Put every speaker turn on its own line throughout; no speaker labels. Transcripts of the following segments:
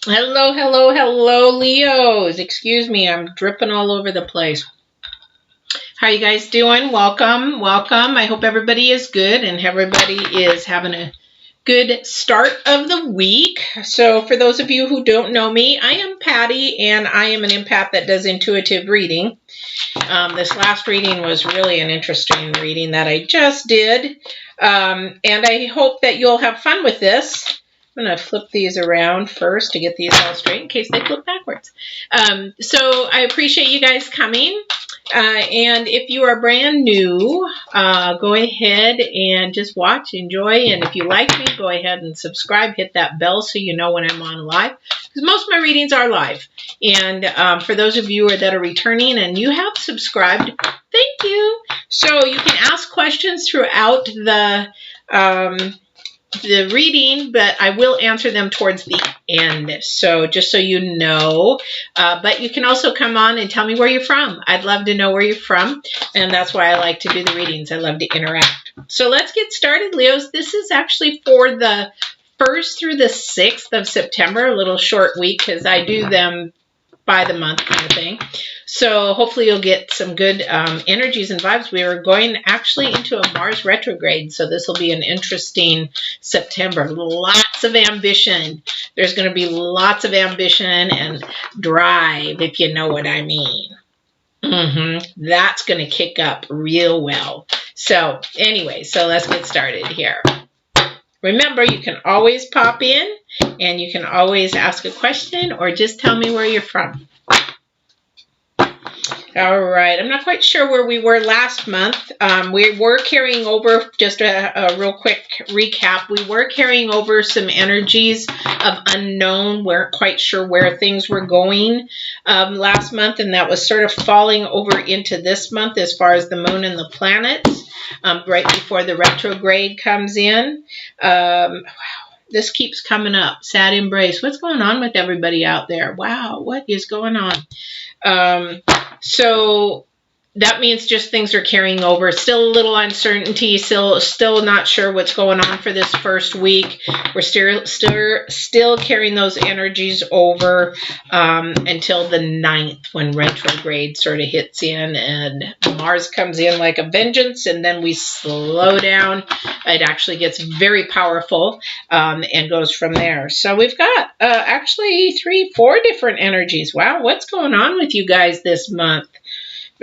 Hello, hello, hello, Leos. Excuse me, I'm dripping all over the place. How you guys doing? Welcome, welcome. I hope everybody is good and everybody is having a good start of the week. So for those of you who don't know me, I am Patty and I am an empath that does intuitive reading. This last reading was really an interesting reading that I just did. And I hope that you'll have fun with this. I'm going to flip these around first to get these all straight in case they flip backwards. So I appreciate you guys coming. And if you are brand new, go ahead and just watch, enjoy. And if you like me, go ahead and subscribe. Hit that bell so you know when I'm on live. Because most of my readings are live. And for those of you that are returning and you have subscribed, thank you. So you can ask questions throughout the reading, but I will answer them towards the end. So just so you know, but you can also come on and tell me where you're from. I'd love to know where you're from. And that's why I like to do the readings. I love to interact. So let's get started, Leos. This is actually for the 1st through the 6th of September, a little short week because I do them by the month kind of thing. So hopefully you'll get some good energies and vibes. We are going actually into a Mars retrograde, so this will be an interesting September. Lots of ambition. There's going to be lots of ambition and drive, if you know what I mean. That's going to kick up real well. So anyway, so let's get started here. Remember, you can always pop in and you can always ask a question or just tell me where you're from. All right. I'm not quite sure where we were last month. We were carrying over, just a real quick recap, we were carrying over some energies of unknown. Weren't quite sure where things were going last month, and that was sort of falling over into this month as far as the moon and the planets, right before the retrograde comes in. Wow. This keeps coming up. Sad embrace. What's going on with everybody out there? Wow, what is going on? So that means just things are carrying over. Still a little uncertainty. Still not sure what's going on for this first week. We're still carrying those energies over until the 9th when retrograde sort of hits in and Mars comes in like a vengeance, and then we slow down. It actually gets very powerful and goes from there. So we've got actually 4 different energies. Wow, what's going on with you guys this month?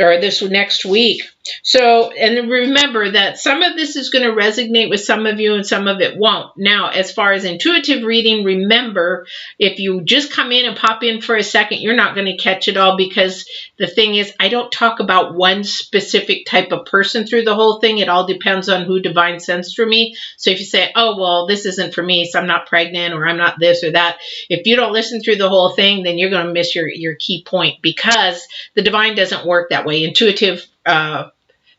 Or this next week. So, and remember that some of this is going to resonate with some of you and some of it won't. Now, as far as intuitive reading, remember, if you just come in and pop in for a second, you're not going to catch it all, because the thing is, I don't talk about one specific type of person through the whole thing. It all depends on who divine sends through me. So if you say, oh, well, this isn't for me, so I'm not pregnant, or I'm not this or that, if you don't listen through the whole thing, then you're going to miss your key point, because the divine doesn't work that way.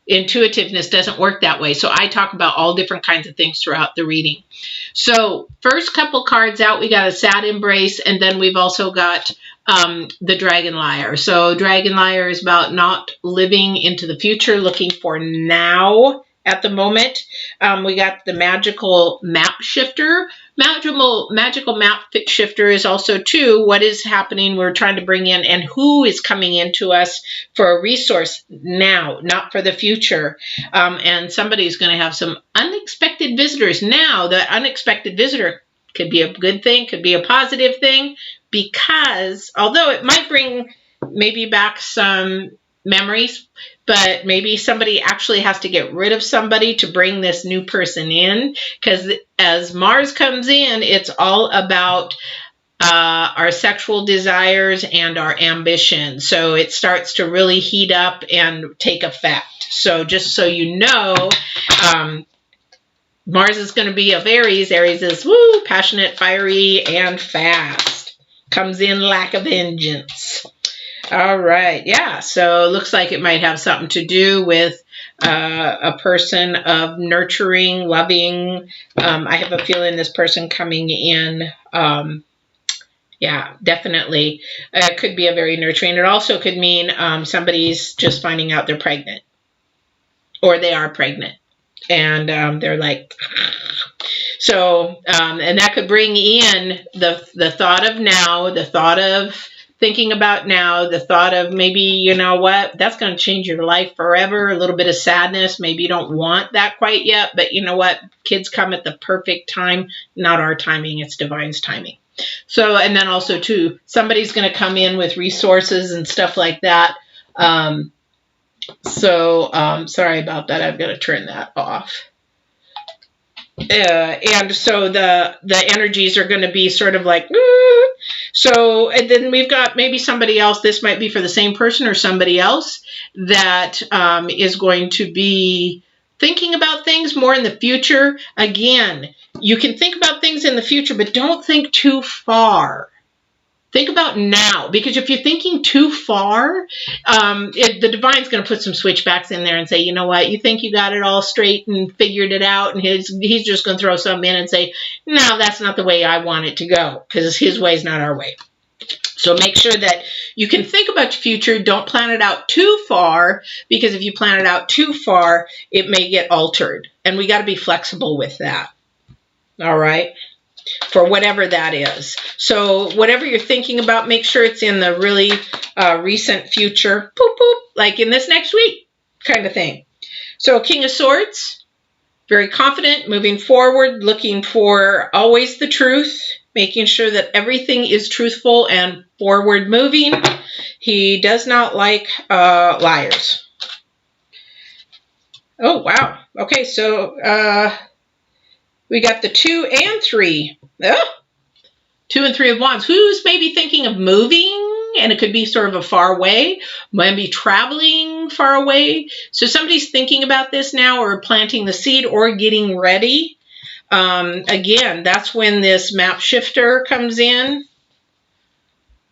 Intuitiveness doesn't work that way. So I talk about all different kinds of things throughout the reading. So first couple cards out, we got a sad embrace, and then we've also got the dragon liar. So dragon liar is about not living into the future, looking for now at the moment. We got the magical map shifter. Magical map shifter is also too what is happening, we're trying to bring in, and who is coming into us for a resource now, not for the future. And somebody's going to have some unexpected visitors. Now, the unexpected visitor could be a good thing, could be a positive thing, because although it might bring maybe back some memories, but maybe somebody actually has to get rid of somebody to bring this new person in, because as Mars comes in, it's all about our sexual desires and our ambition. So it starts to really heat up and take effect. So just so you know, Mars is going to be of Aries. Aries is passionate, fiery, and fast. Comes in like a vengeance. All right. Yeah. So it looks like it might have something to do with a person of nurturing, loving. I have a feeling this person coming in. Yeah, definitely. It could be a very nurturing. It also could mean somebody's just finding out they're pregnant, or they are pregnant, and they're like, So, and that could bring in the thought of now, the thought of thinking about now, the thought of maybe, you know what, that's going to change your life forever, a little bit of sadness. Maybe you don't want that quite yet, but you know what, kids come at the perfect time, not our timing, it's divine's timing. So, and then also too, somebody's going to come in with resources and stuff like that. Sorry about that. I've got to turn that off. And so the energies are going to be sort of like, so, and then we've got maybe somebody else, this might be for the same person or somebody else that is going to be thinking about things more in the future. Again, you can think about things in the future, but don't think too far. Think about now, because if you're thinking too far, the divine's going to put some switchbacks in there and say, you know what, you think you got it all straight and figured it out, and he's just going to throw something in and say, no, that's not the way I want it to go, because his way is not our way. So make sure that you can think about your future. Don't plan it out too far, because if you plan it out too far, it may get altered, and we got to be flexible with that. All right. For whatever that is. So whatever you're thinking about, make sure it's in the really recent future. Boop, boop, like in this next week kind of thing. So King of Swords, very confident, moving forward, looking for always the truth, making sure that everything is truthful and forward moving. He does not like liars. Oh, wow. Okay, so we got the 2 and 3. Oh, 2 and 3 of Wands. Who's maybe thinking of moving? And it could be sort of a far away, maybe traveling far away. So somebody's thinking about this now, or planting the seed, or getting ready. Again, that's when this map shifter comes in.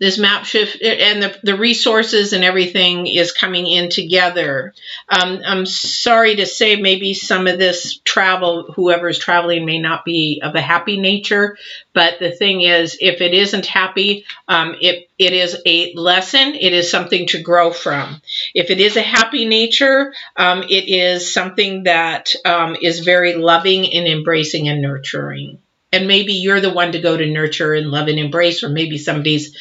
This map shift and the resources and everything is coming in together. I'm sorry to say maybe some of this travel, whoever's traveling, may not be of a happy nature. But the thing is, if it isn't happy, it is a lesson. It is something to grow from. If it is a happy nature, it is something that is very loving and embracing and nurturing. And maybe you're the one to go to nurture and love and embrace, or maybe somebody's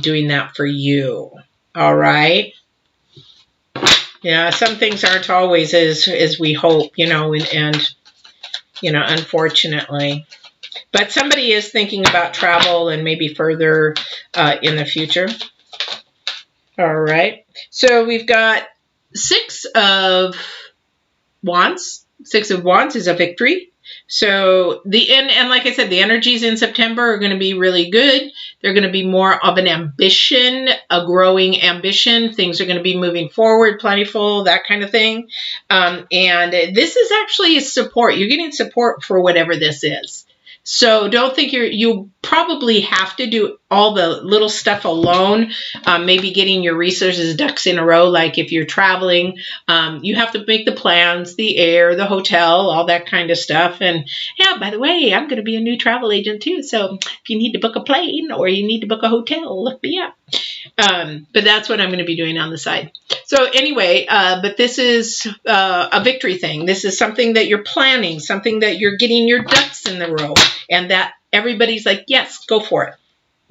doing that for you. All right. Yeah, some things aren't always as we hope, and unfortunately. But somebody is thinking about travel and maybe further in the future. All right. So we've got 6 of Wands. 6 of Wands is a victory. So and like I said, the energies in September are going to be really good. They're going to be more of an ambition, a growing ambition. Things are going to be moving forward, plentiful, that kind of thing. And this is actually support. You're getting support for whatever this is. So don't think you probably have to do all the little stuff alone. Maybe getting your resources ducks in a row. Like if you're traveling, you have to make the plans, the air, the hotel, all that kind of stuff. And yeah, by the way, I'm going to be a new travel agent too. So if you need to book a plane or you need to book a hotel, look me up. But that's what I'm going to be doing on the side. So anyway, but this is a victory thing. This is something that you're planning, something that you're getting your ducks in the row, and that everybody's like, yes, go for it.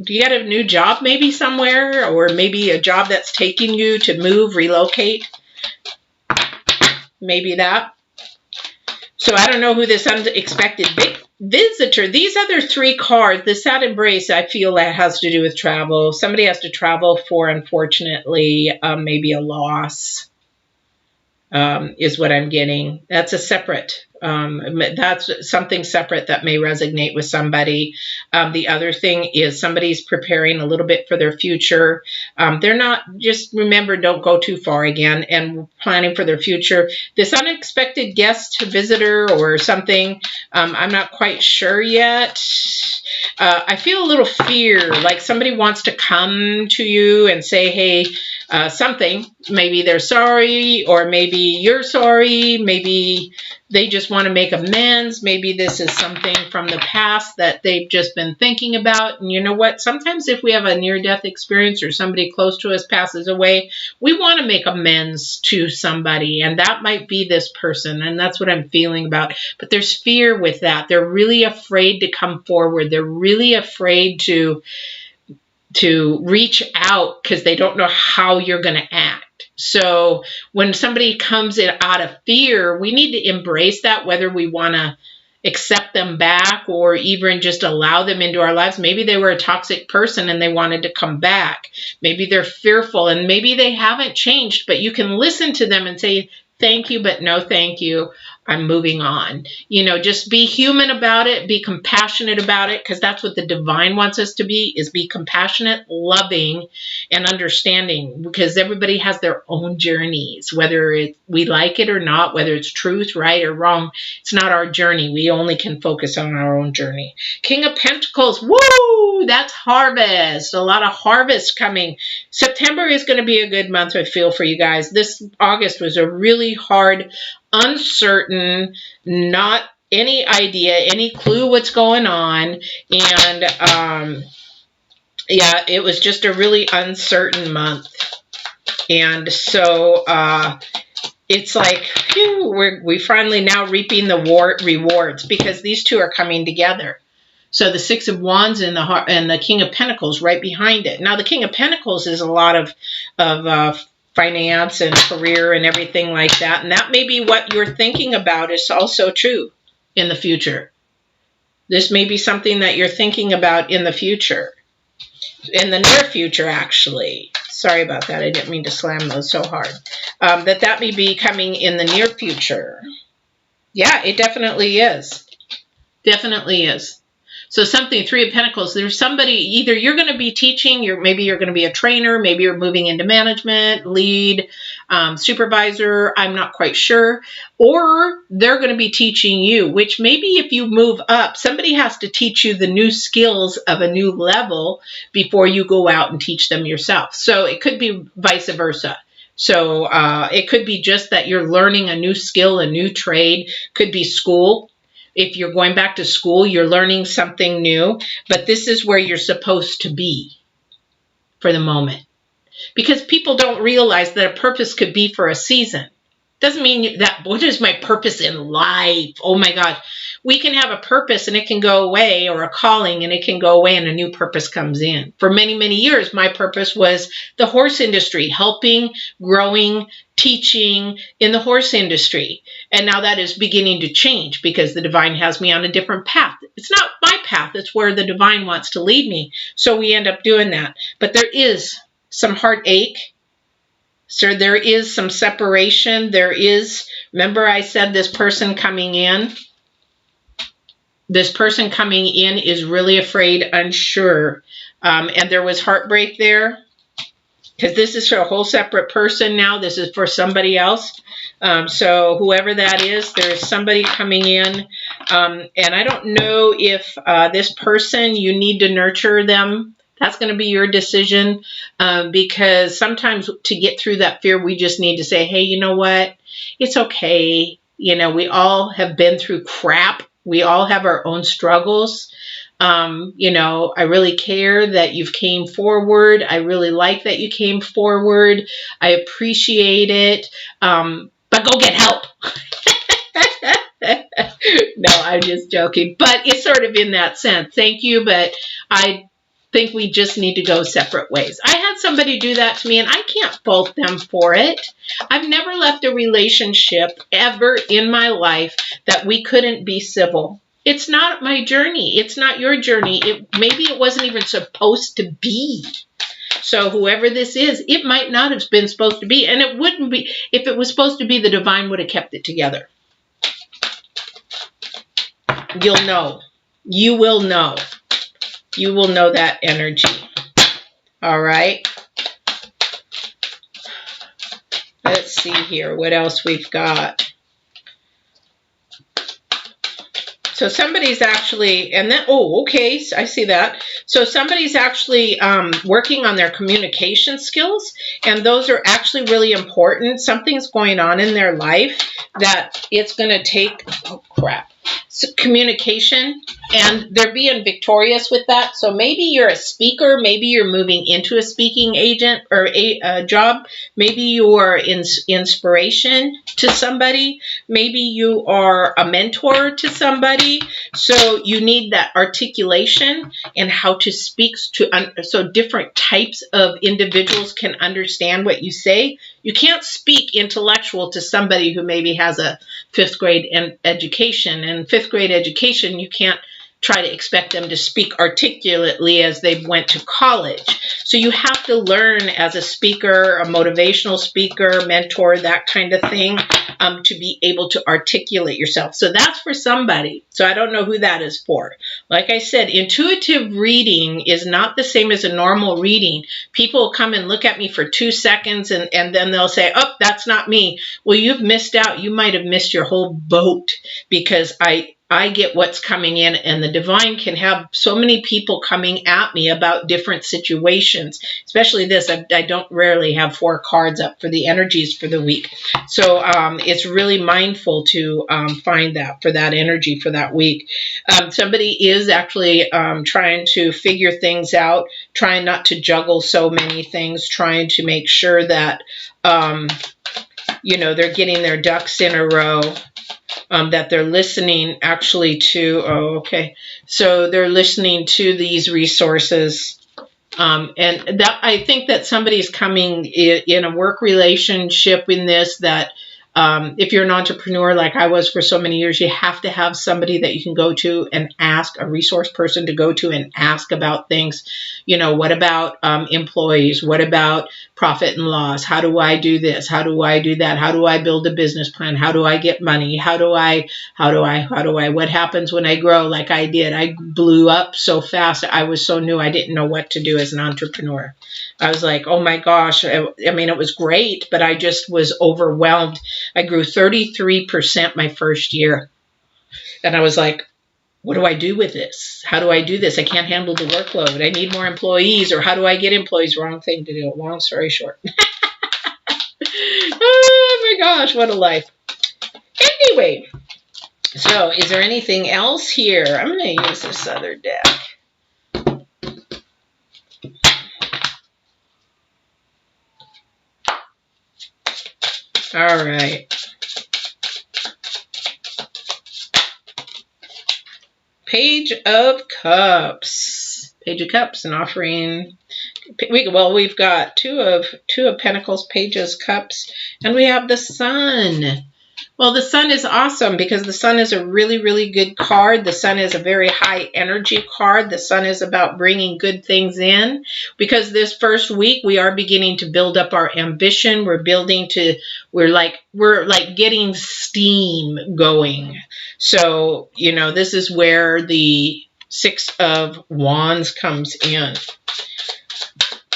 Do you got a new job maybe somewhere, or maybe a job that's taking you to move, relocate? Maybe that. So I don't know who this unexpected visitor, these other 3 cards, the sad embrace, I feel that has to do with travel. Somebody has to travel for, unfortunately, maybe a loss is what I'm getting. That's a separate, that's something separate that may resonate with somebody. The other thing is somebody's preparing a little bit for their future. They're not, just remember, don't go too far again, and planning for their future. This unexpected guest, visitor, or something, I'm not quite sure yet. I feel a little fear, like somebody wants to come to you and say, hey, something. Maybe they're sorry, or maybe you're sorry. Maybe they just want to make amends. Maybe this is something from the past that they've just been thinking about. And you know what? Sometimes if we have a near-death experience or somebody close to us passes away, we want to make amends to somebody. And that might be this person. And that's what I'm feeling about. But there's fear with that. They're really afraid to come forward. They're really afraid to reach out because they don't know how you're going to act. So when somebody comes in out of fear, we need to embrace that, whether we want to accept them back or even just allow them into our lives. Maybe they were a toxic person and they wanted to come back. Maybe they're fearful and maybe they haven't changed, but you can listen to them and say, thank you, but no thank you. I'm moving on. You know, just be human about it. Be compassionate about it, because that's what the divine wants us to be, is be compassionate, loving, and understanding, because everybody has their own journeys, whether we like it or not, whether it's truth, right or wrong. It's not our journey. We only can focus on our own journey. King of Pentacles. Woo! That's harvest. A lot of harvest coming. September is going to be a good month, I feel, for you guys. This August was a really hard, uncertain, not any idea, any clue what's going on. And yeah, it was just a really uncertain month. And so it's like, phew, we finally now reaping the rewards, because these two are coming together. So the Six of Wands and the King of Pentacles right behind it. Now the King of Pentacles is a lot of finance and career and everything like that. And that may be what you're thinking about is also true in the future. This may be something that you're thinking about in the future. In the near future, actually. Sorry about that. I didn't mean to slam those so hard. That may be coming in the near future. Yeah, it definitely is. Definitely is. So something, Three of Pentacles, there's somebody, either you're going to be teaching, maybe you're going to be a trainer, maybe you're moving into management, lead, supervisor, I'm not quite sure. Or they're going to be teaching you, which maybe if you move up, somebody has to teach you the new skills of a new level before you go out and teach them yourself. So it could be vice versa. So it could be just that you're learning a new skill, a new trade, could be school. If you're going back to school, you're learning something new, but this is where you're supposed to be for the moment. Because people don't realize that a purpose could be for a season. Doesn't mean that, what is my purpose in life? Oh my God. We can have a purpose and it can go away, or a calling and it can go away and a new purpose comes in. For many, many years, my purpose was the horse industry, helping, growing, teaching in the horse industry. And now that is beginning to change because the divine has me on a different path. It's not my path. It's where the divine wants to lead me. So we end up doing that. But there is some heartache. So there is some separation. There is, remember I said this person coming in? This person coming in is really afraid, unsure. And there was heartbreak there. Because this is for a whole separate person now. This is for somebody else. So whoever that is, there's somebody coming in. And I don't know if this person, you need to nurture them. That's going to be your decision. Because sometimes to get through that fear, we just need to say, hey, you know what? It's okay. You know, we all have been through crap. We all have our own struggles. You know, I really care that you've came forward. I really like that you came forward. I appreciate it. But go get help. No, I'm just joking. But it's sort of in that sense. Thank you, but I think we just need to go separate ways. I had somebody do that to me, and I can't fault them for it. I've never left a relationship ever in my life that we couldn't be civil. It's not my journey. It's not your journey. Maybe it wasn't even supposed to be. So whoever this is, it might not have been supposed to be. And it wouldn't be. If it was supposed to be, the divine would have kept it together. You'll know. You will know. You will know that energy. All right. Let's see here what else we've got. So somebody's actually, and then, oh, okay, I see that. So somebody's actually working on their communication skills, and those are actually really important. Something's going on in their life that it's going to take, oh crap, so communication, and they're being victorious with that. So maybe you're a speaker, maybe you're moving into a speaking agent or a job, maybe you are inspiration to somebody, maybe you are a mentor to somebody. So you need that articulation and how to speak to, so different types of individuals can understand what you say. You can't speak intellectual to somebody who maybe has a 5th grade education. And 5th grade education, you can't try to expect them to speak articulately as they went to college. So you have to learn as a speaker, a motivational speaker, mentor, that kind of thing, to be able to articulate yourself. So that's for somebody. So I don't know who that is for. Like I said, intuitive reading is not the same as a normal reading. People come and look at me for 2 seconds and then they'll say, oh, that's not me. Well, you've missed out. You might have missed your whole boat, because I get what's coming in, and the divine can have so many people coming at me about different situations, especially this. I don't rarely have 4 cards up for the energies for the week. So it's really mindful to find that for that energy for that week. Somebody is actually trying to figure things out, trying not to juggle so many things, trying to make sure that, they're getting their ducks in a row. That they're listening actually to, so they're listening to these resources. And that, I think that somebody's coming in a work relationship in this, that if you're an entrepreneur like I was for so many years, you have to have somebody that you can go to and ask, a resource person to go to and ask about things. What about employees? What about profit and loss? How do I do this? How do I do that? How do I build a business plan? How do I get money? How do I, what happens when I grow like I did? I blew up so fast. I was so new. I didn't know what to do as an entrepreneur. I was like, oh my gosh. I mean, it was great, but I just was overwhelmed. I grew 33% my first year. And I was like, what do I do with this? How do I do this? I can't handle the workload. I need more employees, or how do I get employees? Wrong thing to do. Long story short. Oh my gosh, what a life. Anyway, so is there anything else here? I'm going to use this other deck. All right. Page of Cups. Page of Cups, an offering. We've got two of Pentacles, Pages, Cups, and we have the Sun. Well, the Sun is awesome because the Sun is a really, really good card. The Sun is a very high energy card. The Sun is about bringing good things in, because this first week we are beginning to build up our ambition. We're like getting steam going. So, this is where the 6 of Wands comes in.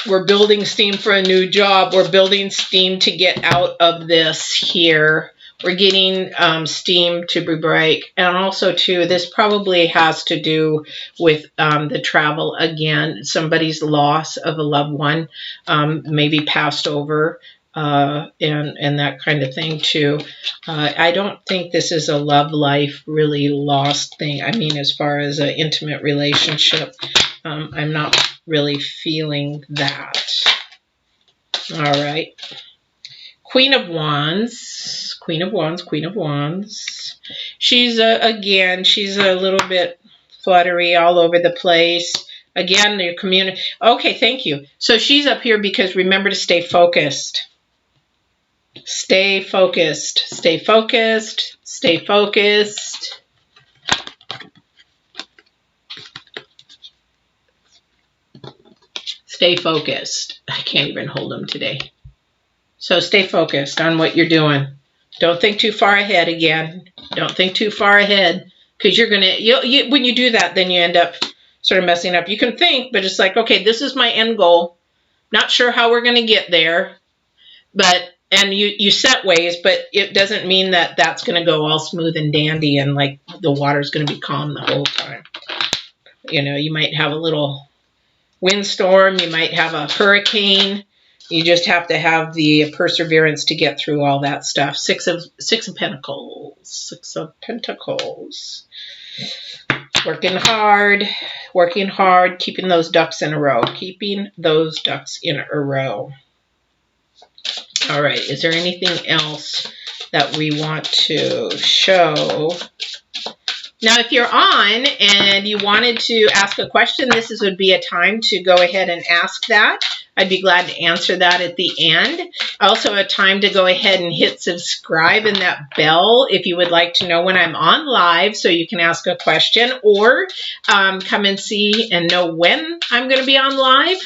We're building steam for a new job. We're building steam to get out of this here. We're getting steam to break. And also, too, this probably has to do with the travel again. Somebody's loss of a loved one, maybe passed over, and that kind of thing, too. I don't think this is a love life really lost thing. I mean, as far as an intimate relationship, I'm not really feeling that. All right. Queen of Wands, Queen of Wands, Queen of Wands. She's, again, she's a little bit fluttery, all over the place. Again, your community. Okay, thank you. So she's up here because remember to stay focused. Stay focused. Stay focused. Stay focused. Stay focused. I can't even hold them today. So stay focused on what you're doing. Don't think too far ahead again. Don't think too far ahead, because you're going to, when you do that, then you end up sort of messing up. You can think, but it's like, okay, this is my end goal. Not sure how we're going to get there, but, and you set ways, but it doesn't mean that that's going to go all smooth and dandy and like the water's going to be calm the whole time. You know, you might have a little windstorm, you might have a hurricane. You just have to have the perseverance to get through all that stuff. Six of Pentacles. Six of Pentacles. Working hard, keeping those ducks in a row. Keeping those ducks in a row. All right, is there anything else that we want to show? Now, if you're on and you wanted to ask a question, would be a time to go ahead and ask that. I'd be glad to answer that at the end. Also a time to go ahead and hit subscribe and that bell if you would like to know when I'm on live so you can ask a question, or come and see and know when I'm going to be on live,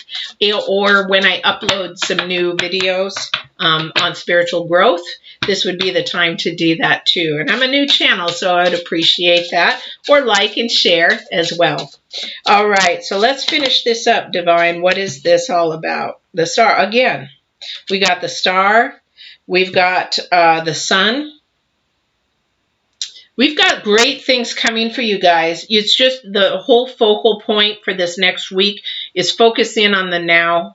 or when I upload some new videos on spiritual growth. This would be the time to do that too. And I'm a new channel, so I'd appreciate that. Or like and share as well. All right, so let's finish this up, Divine. What is this all about? The star, again. We got the star. We've got the sun. We've got great things coming for you guys. It's just the whole focal point for this next week is focus in on the now.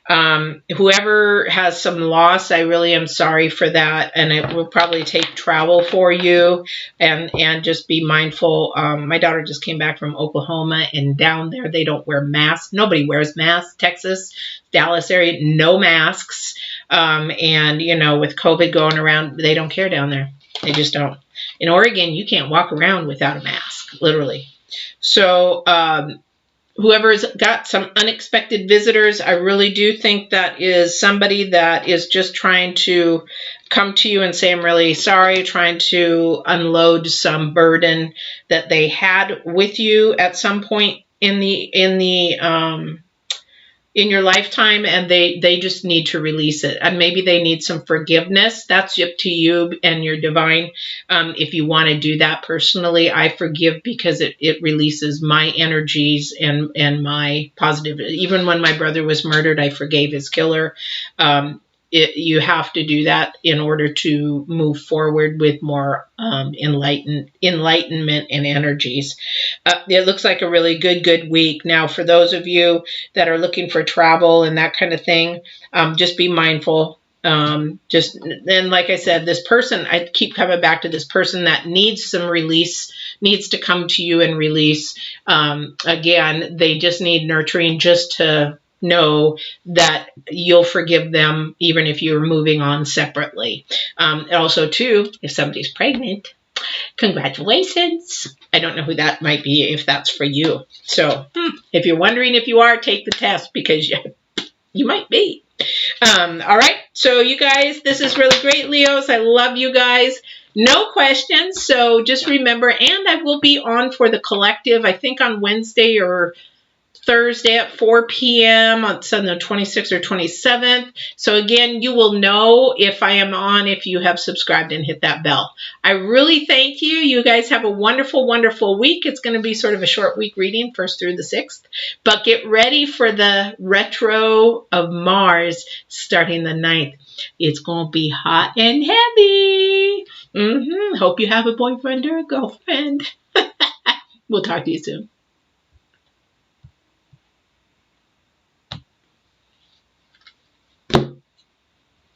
Whoever has some loss, I really am sorry for that, and it will probably take travel for you, and just be mindful. My daughter just came back from Oklahoma, and down there they don't wear masks. Nobody wears masks. Texas, Dallas area, no masks. And you know, with COVID going around, they don't care down there. They just don't. In Oregon, you can't walk around without a mask, literally. So whoever's got some unexpected visitors, I really do think that is somebody that is just trying to come to you and say, I'm really sorry, trying to unload some burden that they had with you at some point in your lifetime, and they just need to release it. And maybe they need some forgiveness. That's up to you and your divine. If you want to do that personally, I forgive because it releases my energies and my positive. Even when my brother was murdered, I forgave his killer. You have to do that in order to move forward with more enlightenment and energies. It looks like a really good week. Now, for those of you that are looking for travel and that kind of thing, just be mindful. Then, like I said, this person, I keep coming back to this person that needs some release, needs to come to you and release. Again, they just need nurturing just to know that you'll forgive them even if you're moving on separately. Also, too, if somebody's pregnant, congratulations. I don't know who that might be, if that's for you. So if you're wondering if you are, take the test, because you might be. All right. So you guys, this is really great, Leos. I love you guys. No questions. So just remember, and I will be on for the collective, I think on Wednesday or Thursday at 4 p.m. on Sunday, the 26th or 27th. So again, you will know if I am on if you have subscribed and hit that bell. I really thank you. You guys have a wonderful, wonderful week. It's going to be sort of a short week reading, 1st through the 6th. But get ready for the retro of Mars starting the 9th. It's going to be hot and heavy. Hope you have a boyfriend or a girlfriend. We'll talk to you soon.